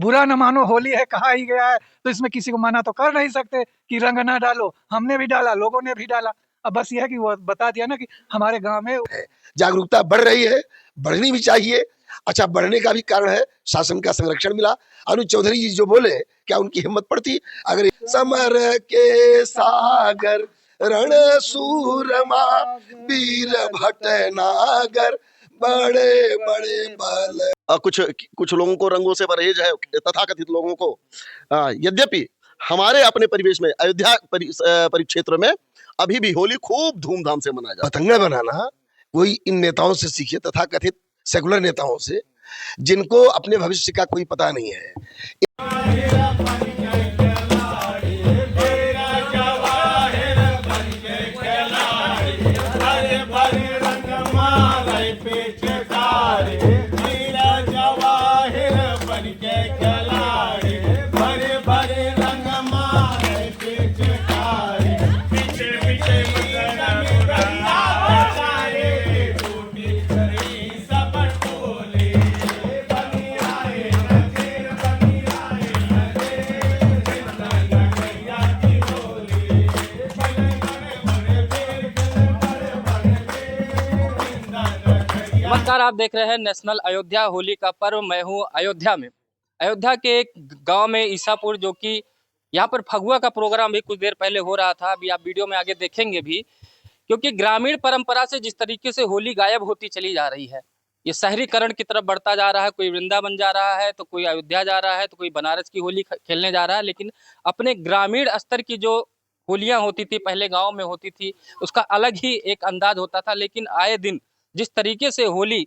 बुरा न मानो होली है कहा ही गया है, तो इसमें किसी को मना तो कर नहीं सकते कि रंग ना डालो। हमने भी डाला, लोगों ने भी डाला। अब बस यह है कि वो बता दिया ना कि हमारे गांव में जागरूकता बढ़ रही है, बढ़नी भी चाहिए। अच्छा, बढ़ने का भी कारण है शासन का संरक्षण मिला। अनुज चौधरी जी जो बोले, क्या उनकी हिम्मत पड़ती? अगर समर के सागर रण सूरमा वीर भटनागर बड़े बड़े बल। कुछ कुछ लोगों को रंगों से परहेज है, तथाकथित लोगों को। यद्यपि हमारे अपने परिवेश में अयोध्या परिक्षेत्र में अभी भी होली खूब धूमधाम से मनाया जाता है। पतंगा बनाना कोई इन नेताओं से सीखे, तथाकथित सेकुलर नेताओं से, जिनको अपने भविष्य का कोई पता नहीं है। नमस्कार, आप देख रहे हैं नेशनल अयोध्या होली का पर्व। मैं हूं अयोध्या में। अयोध्या के एक गांव में ईसापुर, जो कि यहां पर फगुआ का प्रोग्राम भी कुछ देर पहले हो रहा था। अभी आप वीडियो में आगे देखेंगे भी, क्योंकि ग्रामीण परंपरा से जिस तरीके से होली गायब होती चली जा रही है, ये शहरीकरण की तरफ बढ़ता जा रहा है। कोई वृंदावन जा रहा है, तो कोई अयोध्या जा रहा है, तो कोई बनारस की होली खेलने जा रहा है। लेकिन अपने ग्रामीण स्तर की जो होलियां होती थी, पहले गाँव में होती थी, उसका अलग ही एक अंदाज होता था। लेकिन आए दिन जिस तरीके से होली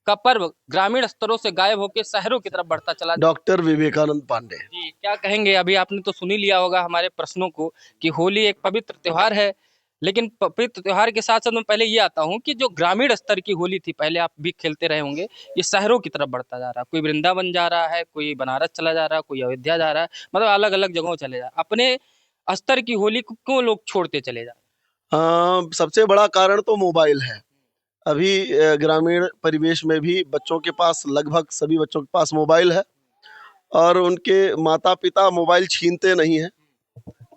का पर्व ग्रामीण स्तरों से गायब होकर शहरों की तरफ बढ़ता चला। डॉक्टर विवेकानंद पांडे जी, क्या कहेंगे? अभी आपने तो सुन ही लिया होगा हमारे प्रश्नों को कि होली एक पवित्र त्योहार है, लेकिन पवित्र त्योहार के साथ साथ मैं पहले ये आता हूँ कि जो ग्रामीण स्तर की होली थी, पहले आप भी खेलते रहे होंगे, ये शहरों की तरफ बढ़ता जा रहा है। कोई वृंदावन जा रहा है, कोई बनारस चला जा रहा है, कोई अयोध्या जा रहा है, मतलब अलग अलग जगहों चले जा रहा है। अपने स्तर की होली को क्यों लोग छोड़ते चले जा रहे हैं? सबसे बड़ा कारण तो मोबाइल है। अभी ग्रामीण परिवेश में भी बच्चों के पास, लगभग सभी बच्चों के पास मोबाइल है, और उनके माता पिता मोबाइल छीनते नहीं हैं।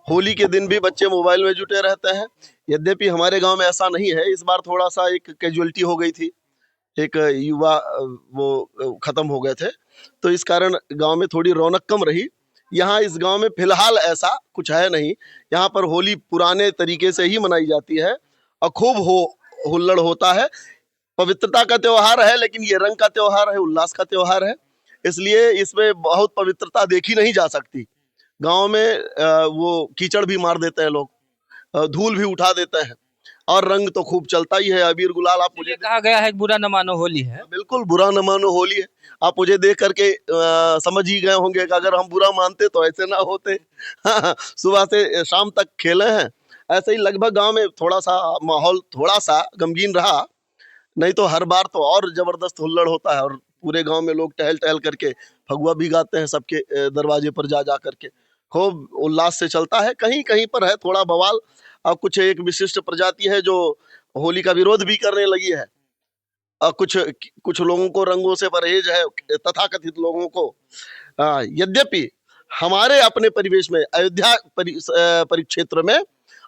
होली के दिन भी बच्चे मोबाइल में जुटे रहते हैं। यद्यपि हमारे गांव में ऐसा नहीं है। इस बार थोड़ा सा एक कैजुअलिटी हो गई थी, एक युवा वो खत्म हो गए थे, तो इस कारण गांव में थोड़ी रौनक कम रही। यहाँ इस गांव में फिलहाल ऐसा कुछ है नहीं। यहाँ पर होली पुराने तरीके से ही मनाई जाती है और खूब हुल्लड़ होता है। पवित्रता का त्योहार है, लेकिन ये रंग का त्योहार है, उल्लास का त्योहार है, इसलिए इसमें बहुत पवित्रता देखी नहीं जा सकती। गांव में वो कीचड़ भी मार देते हैं लोग, धूल भी उठा देते हैं, और रंग तो खूब चलता ही है, अबीर गुलाल। आप मुझे कहा गया है बुरा न मानो होली है। बिल्कुल बुरा न मानो होली है। आप मुझे देख करके समझ ही गए होंगे कि अगर हम बुरा मानते तो ऐसे ना होते। सुबह से शाम तक खेले हैं। ऐसे ही लगभग गांव में थोड़ा सा माहौल थोड़ा सा गमगीन रहा, नहीं तो हर बार तो और जबरदस्त हुल्लड़ होता है, और पूरे गांव में लोग टहल टहल करके फगुआ भी गाते हैं, सबके दरवाजे पर जा जा करके खूब उल्लास से चलता है। कहीं कहीं पर है थोड़ा बवाल, और कुछ एक विशिष्ट प्रजाति है जो होली का विरोध भी करने लगी है, और कुछ कुछ लोगों को रंगों से परहेज है, तथाकथित लोगों को। यद्यपि हमारे अपने परिवेश में अयोध्या परिक्षेत्र में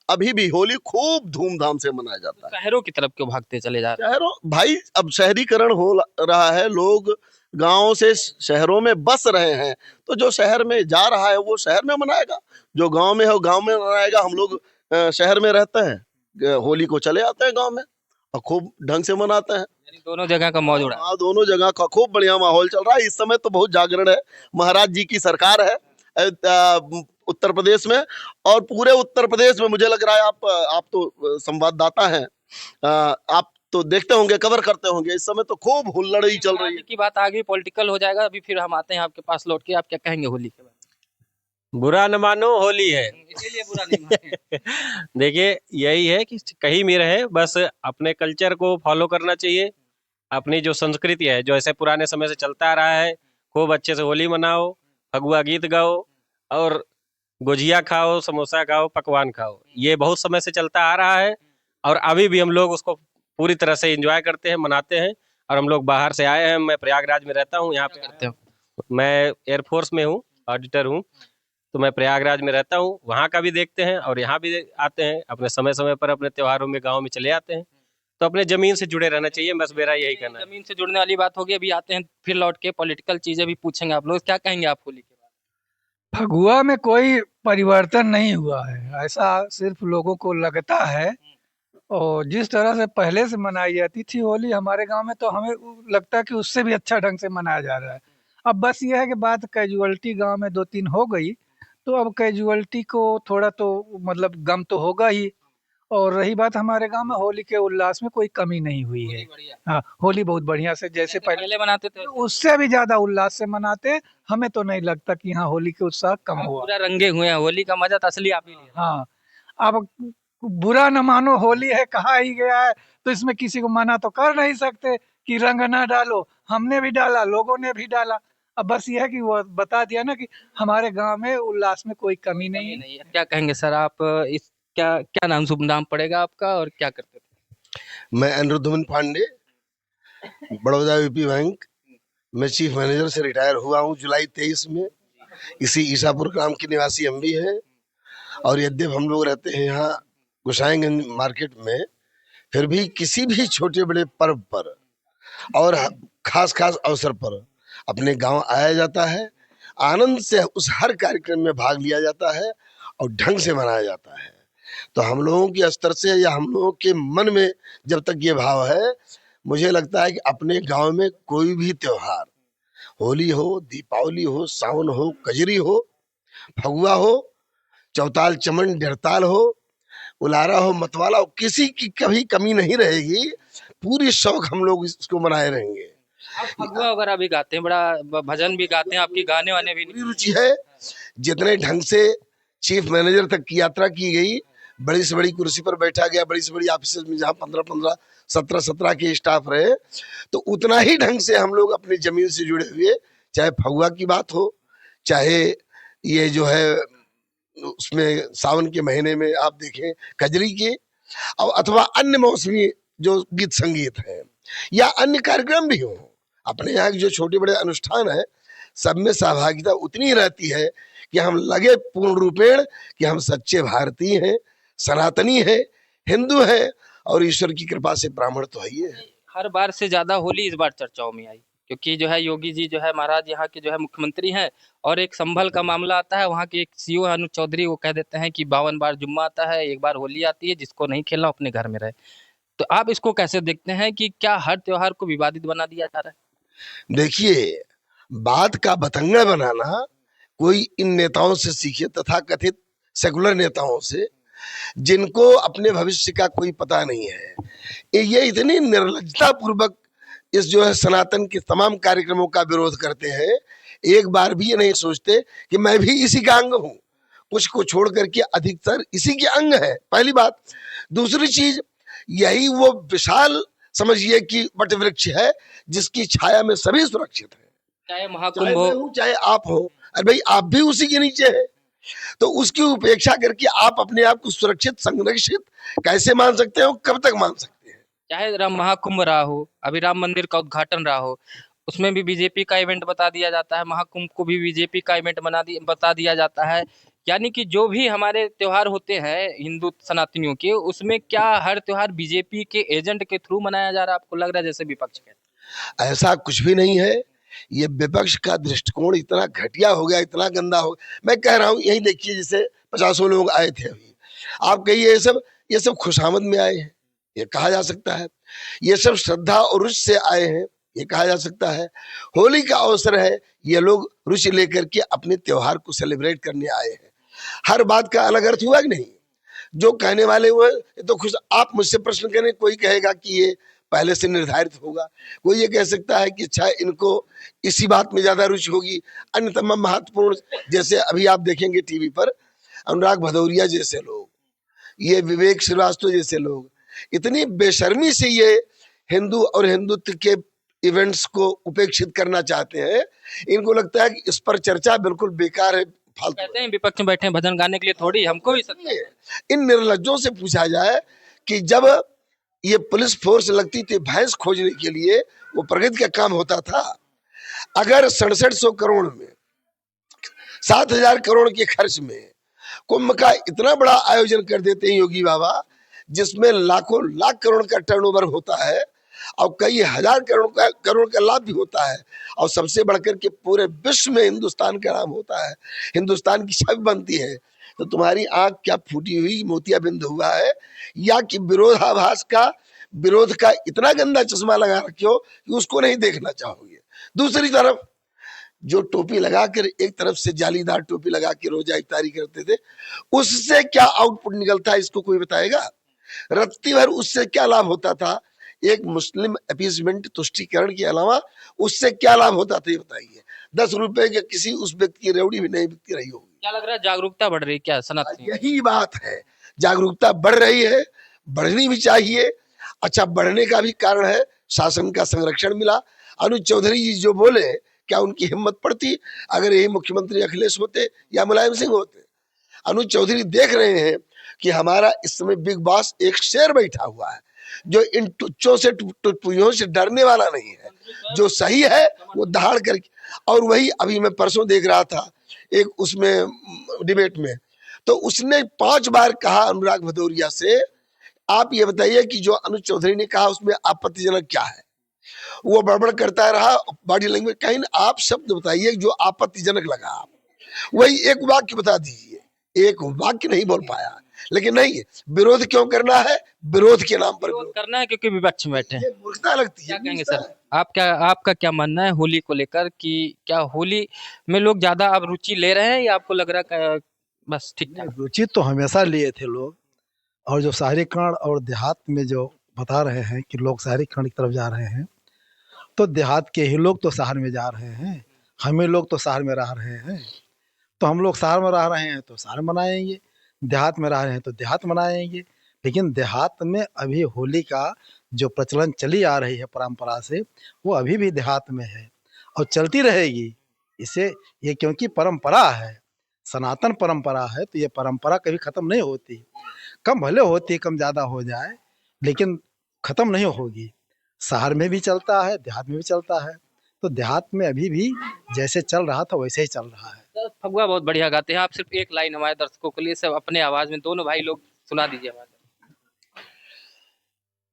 अभी भी होली खूब धूमधाम से मनाया जाता है। शहरों की तरफ क्यों भागते चले जा रहे हैं? शहरों, भाई अब शहरीकरण हो रहा है, लोग गांवों से शहरों में बस रहे हैं, तो जो शहर में जा रहा है वो शहर में मनाएगा, जो गांव में है वो गांव में मनाएगा। हम लोग शहर में रहते हैं, होली को चले आते हैं गांव में और खूब ढंग से मनाते हैं। दोनों जगह का मौज उड़ा। हाँ, दोनों जगह का खूब बढ़िया माहौल चल रहा है। इस समय तो बहुत जागरण है, महाराज जी की सरकार है उत्तर प्रदेश में, और पूरे उत्तर प्रदेश में मुझे लग रहा है, आप तो संवाददाता हैं, आप तो देखते होंगे, कवर करते होंगे। इस समय तो खूब हुल्लड़ ही चल रही है। की बात आगे पॉलिटिकल हो जाएगा, अभी फिर हम आते हैं आपके पास लौट के। आप क्या कहेंगे होली के बारे में? बुरा न मानो होली है, इसीलिए बुरा नहीं माने। देखिए यही है कि कहीं भी रहे, बस अपने कल्चर को फॉलो करना चाहिए। अपनी जो संस्कृति है, जो ऐसे पुराने समय से चलता आ रहा है, खूब अच्छे से होली मनाओ, फगुआ गीत गाओ, और गुजिया खाओ, समोसा खाओ, पकवान खाओ। ये बहुत समय से चलता आ रहा है, और अभी भी हम लोग उसको पूरी तरह से एंजॉय करते हैं, मनाते हैं। और हम लोग बाहर से आए हैं, मैं प्रयागराज में रहता हूँ, यहाँ पे करते हो मैं एयरफोर्स में हूँ, ऑडिटर हूँ। तो मैं प्रयागराज में रहता हूँ, वहाँ का भी देखते हैं और यहाँ भी आते हैं। अपने समय समय पर अपने त्योहारों में गाँव में चले आते हैं। तो अपने जमीन से जुड़े रहना चाहिए, बस मेरा यही कहना है। जमीन से जुड़ने वाली बात होगी, अभी आते हैं फिर लौट के पॉलिटिकल चीजें भी पूछेंगे। आप लोग क्या कहेंगे आप होली के बाद? फगुआ में कोई परिवर्तन नहीं हुआ है, ऐसा सिर्फ लोगों को लगता है। और जिस तरह से पहले से मनाई जाती थी होली हमारे गांव में, तो हमें लगता है कि उससे भी अच्छा ढंग से मनाया जा रहा है। अब बस ये है कि बात कैजुअलिटी गांव में 2-3 हो गई, तो अब कैजुअलिटी को थोड़ा तो मतलब गम तो होगा ही। और रही बात हमारे गांव में, होली के उल्लास में कोई कमी नहीं हुई है। होली बढ़िया, हाँ, होली बहुत बढ़िया से जैसे जैसे पहले पहले बनाते थे उससे भी ज्यादा उल्लास से मनाते हैं। हमें तो नहीं लगता कि यहाँ होली के उत्साह कम आप हुआ। पूरा रंगे हुए हैं, होली का मजा तो असली आप ही लिया। हाँ, अब बुरा न मानो, होली है कहा ही गया है, तो इसमें किसी को मना तो कर नहीं सकते कि रंग ना डालो। हमने भी डाला, लोगों ने भी डाला। अब बस ये है कि वो बता दिया ना कि हमारे गांव में उल्लास में कोई कमी नहीं है। नहीं है, क्या कहेंगे सर आप? इस क्या क्या नाम, शुभ नाम पड़ेगा आपका और क्या करते थे? मैं अनिरुद्धमन पांडे, बड़ौदा यूपी बैंक में चीफ मैनेजर से रिटायर हुआ हूँ जुलाई 23 में। इसी ईसापुर ग्राम के निवासी हम भी हैं। और यद्यप हम लोग रहते हैं यहाँ गोसाईगंज मार्केट में, फिर भी किसी भी छोटे बड़े पर्व पर और खास खास अवसर पर अपने गांव आया जाता है। आनंद से उस हर कार्यक्रम में भाग लिया जाता है और ढंग से मनाया जाता है। तो हम लोगों के स्तर से या हम लोगों के मन में जब तक ये भाव है, मुझे लगता है कि अपने गांव में कोई भी त्योहार, होली हो, दीपावली हो, सावन हो, कजरी हो, फगुआ हो, चौताल चमन डेरताल हो, उलारा हो, मतवाला हो, किसी की कभी कमी नहीं रहेगी। पूरी शौक हम लोग इसको मनाए रहेंगे। आप फगुआ वगैरह भी गाते हैं, बड़ा भजन भी गाते हैं, आपकी गाने वाने भी पूरी रुचि है। जितने ढंग से चीफ मैनेजर तक की यात्रा की गई, बड़ी से बड़ी कुर्सी पर बैठा गया, बड़ी से बड़ी ऑफिस में जहाँ 15-15, 17-17 के स्टाफ रहे, तो उतना ही ढंग से हम लोग अपनी जमीन से जुड़े हुए, चाहे फगुआ की बात हो, चाहे ये जो है उसमें सावन के महीने में आप देखें कजरी के, और अथवा अन्य मौसमी जो गीत संगीत है या अन्य कार्यक्रम भी हो। अपने यहाँ के जो छोटे बड़े अनुष्ठान है, सब में सहभागिता उतनी ही रहती है कि हम लगे पूर्ण रूपेण कि हम सच्चे भारतीय हैं, सनातनी है, हिंदू है और ईश्वर की कृपा से ब्राह्मण तो है ही है। हर बार से ज्यादा होली इस बार चर्चाओं में आई, क्योंकि जो है योगी जी जो है महाराज यहाँ के जो है मुख्यमंत्री हैं, और एक संभल का मामला आता है, वहाँ के एक सीओ अनु चौधरी वो कह देते हैं कि 52 बार जुम्मा आता है, एक बार होली आती है, जिसको नहीं खेलना अपने घर में रहे। तो आप इसको कैसे देखते हैं कि क्या हर त्योहार को विवादित बना दिया जा रहा है? देखिए, बात का बतंगड़ बनाना कोई इन नेताओं से सीखे, तथा कथित सेकुलर नेताओं से, जिनको अपने भविष्य का कोई पता नहीं है। ये इतनी निर्लज्जता पूर्वक इस जो है सनातन के तमाम कार्यक्रमों का विरोध करते हैं, एक बार भी ये नहीं सोचते कि मैं भी इसी का अंग हूँ। कुछ को छोड़ करके अधिकतर इसी के अंग है, पहली बात। दूसरी चीज, यही वो विशाल समझिए कि वट वृक्ष है जिसकी छाया में सभी सुरक्षित है। चाहे चाहे महाकुंभ मैं हो, हूं, चाहे आप हो, अरे भाई आप भी उसी के नीचे है। तो उसकी उपेक्षा करके आप अपने आप को सुरक्षित, संरक्षित कैसे मान सकते हो, कब तक मान सकते हैं? चाहे राम महाकुंभ रहा हो, अभी राम मंदिर का उद्घाटन रहा हो, उसमें भी बीजेपी का इवेंट बता दिया जाता है, महाकुंभ को भी बीजेपी का इवेंट बता दिया जाता है। यानी कि जो भी हमारे त्योहार होते हैं हिंदू सनातनियों के, उसमें क्या हर त्योहार बीजेपी के एजेंट के थ्रू मनाया जा रहा है? आपको लग रहा है जैसे विपक्ष कहते हैं? ऐसा कुछ भी नहीं है। ये विपक्ष का दृष्टिकोण इतना घटिया हो गया, इतना गंदा हो गया। मैं कह रहा हूँ, यही देखिए, जैसे 50 लोग आए थे अभी, आप कहिए ये सब खुशामद में आए हैं, ये कहा जा सकता है। ये सब श्रद्धा और रुचि से आए हैं, ये कहा जा सकता है। होली का अवसर है, ये लोग रुचि लेकर के अपने त्योहार को सेलिब्रेट करने आए हैं। हर बात का अलग अर्थ हुआ कि नहीं? जो कहने वाले हुए तो खुश। आप मुझसे प्रश्न करें, कोई कहेगा कि ये पहले से निर्धारित होगा, कोई ये कह सकता है कि अच्छा इनको इसी बात में ज्यादा रुचि होगी। अन्य तमाम महत्वपूर्ण, जैसे अभी आप देखेंगे टीवी पर अनुराग भदौरिया जैसे लोग, ये विवेक श्रीवास्तव जैसे लोग इतनी बेशर्मी से ये हिंदू और हिंदुत्व के इवेंट्स को उपेक्षित करना चाहते हैं। इनको लगता है कि इस पर चर्चा बिल्कुल बेकार है, फालतू कहते हैं विपक्ष में बैठे हैं भजन गाने के लिए, थोड़ी हमको भी सकते हैं। इन निर्लज्जों से पूछा जाए कि जब ये पुलिस फोर्स लगती थी भैंस खोजने के लिए, वो प्रगति का काम होता था। अगर 6700 करोड़ में 7000 करोड़ के खर्च में कुंभ का इतना बड़ा आयोजन कर देते हैं योगी बाबा, जिसमें लाखों लाख करोड़ का टर्नओवर होता है और कई हजार करोड़ का लाभ भी होता है, और सबसे बढ़कर के पूरे विश्व में हिंदुस्तान का नाम होता है, हिंदुस्तान की छवि बनती है, तो तुम्हारी आंख क्या फूटी हुई मोतियाबिंद हुआ है, या कि विरोध का इतना गंदा चश्मा लगा रखे हो कि उसको नहीं देखना चाहोगे। दूसरी तरफ जो टोपी लगाकर, एक तरफ से जालीदार टोपी लगा के रोजा इफ्तारी करते थे, उससे क्या आउटपुट निकलता है इसको कोई बताएगा? रत्ती भर उससे क्या लाभ होता था? एक मुस्लिम अपीजमेंट, तुष्टिकरण के अलावा उससे क्या लाभ होता था ये बताइए? 10 रुपए के किसी उस व्यक्ति की रेवड़ी भी नहीं बिकती रही होगी। क्या लग रहा है, जागरूकता बढ़ रही है क्या सनातन? यही बात है, जागरूकता बढ़ रही है, बढ़नी भी चाहिए। अच्छा, बढ़ने का भी कारण है शासन का संरक्षण मिला। अनुज चौधरी जी जो बोले, क्या उनकी हिम्मत पड़ती अगर यही मुख्यमंत्री अखिलेश होते या मुलायम सिंह होते? अनुज चौधरी देख रहे हैं कि हमारा इस समय बिग बॉस एक शेर बैठा हुआ है जो इन टुच्चों से टुटपुइयों से डरने वाला नहीं है, जो सही है वो दहाड़ करके। और वही अभी मैं परसों देख रहा था एक उसमें डिबेट में, तो उसने 5 बार कहा अनुराग भदौरिया से, आप ये बताइए कि जो अनुज चौधरी ने कहा उसमें आपत्तिजनक क्या है? वो बड़बड़ करता रहा, बॉडी लैंग्वेज, कहीं आप शब्द बताइए जो आपत्तिजनक लगा, आप वही एक वाक्य बता दीजिए। एक वाक्य नहीं बोल पाया, लेकिन नहीं, विरोध क्यों करना है? विरोध के नाम पर विरोध करना है क्योंकि विपक्ष में बैठे हैं। ये मूर्खता लगती है। क्या कहेंगे सर, आपका क्या मानना है होली को लेकर, कि क्या होली में लोग ज्यादा अब रुचि ले रहे हैं, या आपको लग रहा है बस ठीक ठाक? रुचि तो हमेशा लिए थे लोग, और जो शहरीकरण और देहात में जो बता रहे हैं कि लोग शहरीकरण की तरफ जा रहे हैं, तो देहात के ही लोग तो शहर में जा रहे हैं, हमें लोग तो शहर में रह रहे हैं, तो हम लोग शहर में रह रहे हैं तो शहर मनाएंगे, देहात में रह रहे हैं तो देहात मनाएंगे। लेकिन देहात में अभी होली का जो प्रचलन चली आ रही है परंपरा से, वो अभी भी देहात में है और चलती रहेगी। इसे ये क्योंकि परंपरा है, सनातन परंपरा है, तो ये परंपरा कभी खत्म नहीं होती। कम भले होती, कम ज़्यादा हो जाए, लेकिन खत्म नहीं होगी। शहर में भी चलता है, देहात में भी चलता है, तो देहात में अभी भी जैसे चल रहा था वैसे ही चल रहा है। सर, फगुआ बहुत बढ़िया गाते हैं आप, सिर्फ एक लाइन हमारे दर्शकों के लिए सब अपने आवाज में, दोनों भाई लोग सुना दीजिए हमारे।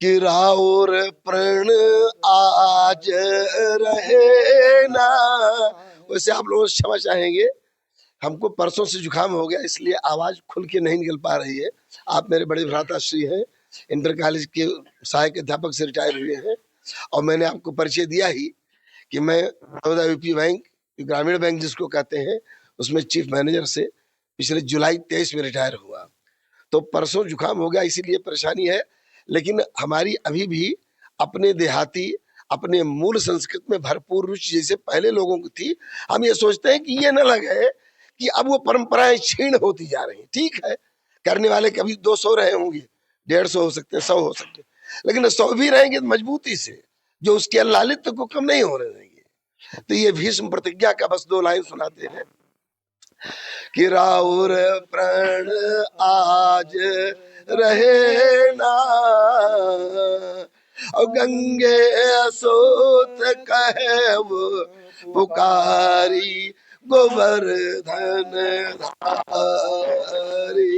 कि राउर प्रण आज रहे ना, वैसे आप लोग क्षमा चाहेंगे, हमको परसों से जुकाम हो गया, इसलिए आवाज खुल के नहीं निकल पा रही है। आप मेरे बड़े भ्राताश्री हैं, इंटर कॉलेज के सहायक अध्यापक से रिटायर हुए हैं, और मैंने आपको परिचय दिया ही कि मैं बड़ौदा यूपी बैंक, ग्रामीण बैंक जिसको कहते हैं, उसमें चीफ मैनेजर से पिछले जुलाई 23 में रिटायर हुआ। तो परसों जुकाम हो गया, इसीलिए परेशानी है। लेकिन हमारी अभी भी अपने देहाती, अपने मूल संस्कृत में भरपूर रुचि जैसे पहले लोगों की थी। हम ये सोचते हैं कि ये न लगे कि अब वो परंपराएं क्षीण होती जा रही। ठीक है, करने वाले कभी 200 रहे होंगे, 150 हो सकते, 100 हो सकते, लेकिन 100 भी रहेंगे तो मजबूती से, जो उसके लालित्य को कम नहीं होने देंगे। तो ये भीष्म प्रतिज्ञा का बस 2 लाइन सुनाते हैं कि राउर प्रण आज रहे ना, और गंगे सोत कहे वो पुकारी, गोवर्धन धारी।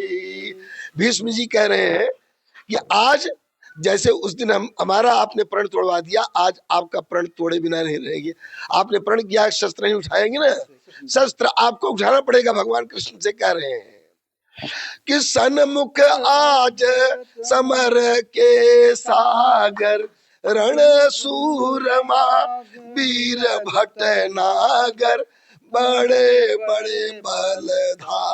भीष्म जी कह रहे हैं कि आज जैसे उस दिन हमारा आपने प्रण तोड़वा दिया, आज आपका प्रण तोड़े बिना नहीं रहेंगे। आपने प्रण किया, शस्त्र नहीं उठाएंगे ना, शस्त्र आपको उठाना पड़ेगा। भगवान कृष्ण से कह रहे हैं कि सन्मुख आज समर के सागर, रण सूरमा वीर भटनागर, बड़े बड़े बलधारी,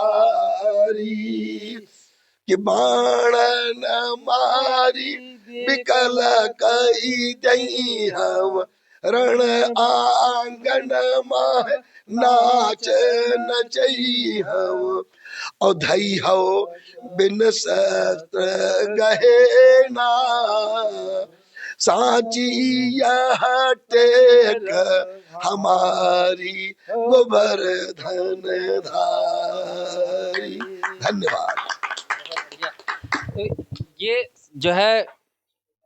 कि बाण न मारी विकल कई दई हम, रण आंगन माह नाच नचई हम, और धई हो बिन शस्त्र गहे ना, सांची यह टेक हमारी, गोवर्धन धारी। धन्यवाद। तो ये जो है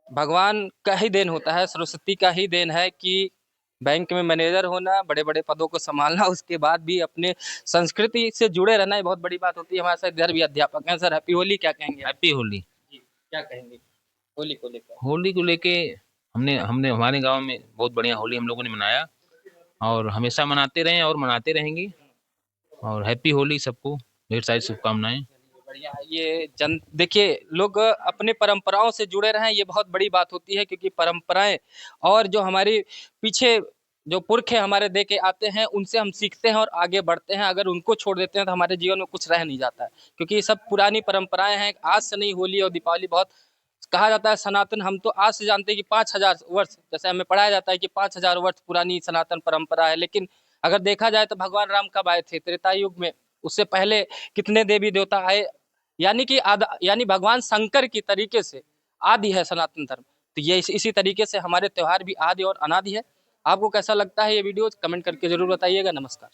भगवान का ही देन होता है, सरस्वती का ही देन है कि बैंक में मैनेजर होना, बड़े बड़े पदों को संभालना, उसके बाद भी अपने संस्कृति से जुड़े रहना, ये बहुत बड़ी बात होती है। हमारे साथ इधर भी अध्यापक हैं। सर हैप्पी होली, क्या कहेंगे आप? हैप्पी होली। जी, क्या कहेंगे होली को लेकर? होली को लेके हमने हमने हमारे गांव में बहुत बढ़िया होली हम लोगों ने मनाया और हमेशा मनाते रहे और मनाते रहेंगे। और हैप्पी होली सबको, ढेर सारी शुभकामनाएं। बढ़िया। ये देखिए, लोग अपने परंपराओं से जुड़े रहें, ये बहुत बड़ी बात होती है, क्योंकि परंपराएं और जो हमारी पीछे जो पुरख हमारे दे के आते हैं, उनसे हम सीखते हैं और आगे बढ़ते हैं। अगर उनको छोड़ देते हैं तो हमारे जीवन में कुछ रह नहीं जाता है, क्योंकि ये सब पुरानी परंपराएं हैं। आज से नहीं, होली और दीपावली बहुत कहा जाता है सनातन। हम तो आज से जानते हैं कि 5000 वर्ष, जैसे हमें पढ़ाया जाता है कि 5000 वर्ष पुरानी सनातन परंपरा है। लेकिन अगर देखा जाए तो भगवान राम कब आए थे? त्रेता युग में। उससे पहले कितने देवी देवता आए? यानी कि यानी भगवान शंकर की तरीके से आदि है सनातन धर्म। तो ये इसी तरीके से हमारे त्योहार भी आदि और अनादि है। आपको कैसा लगता है ये वीडियो? कमेंट करके जरूर बताइएगा। नमस्कार।